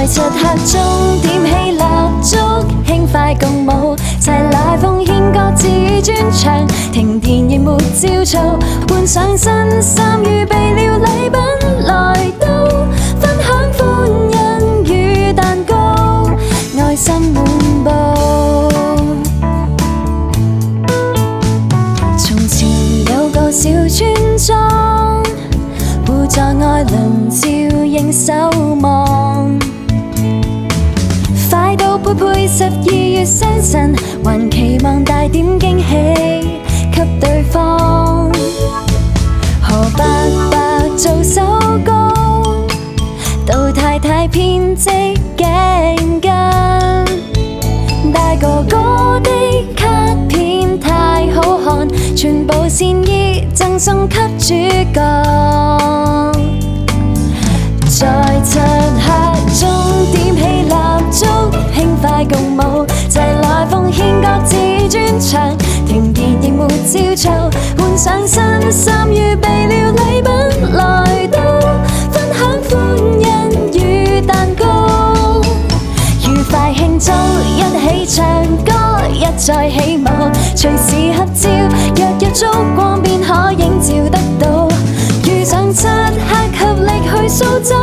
在漆黑中點起蠟燭，輕快共舞，齊來奉獻各自專長。停電亦沒焦躁，換上新衫，預備了禮品來到，分享歡欣與蛋糕，愛心滿布。從前有個小村莊，互助愛鄰照應守望。快到配配12月雙神，還期望大點驚喜給對方。何伯伯做手工，杜太太編織頸巾，大哥哥的卡片太好看，全部善意贈送給主角。在漆黑中點起蠟燭，輕快共舞，齊來奉獻各自專長。停電亦沒焦躁，換上新衫，預備了禮品來到，分享歡欣與蛋糕，愉快慶祝，一起唱歌，一再起舞，隨時合照，若有燭光便可映照得到。遇上漆黑，合力去掃走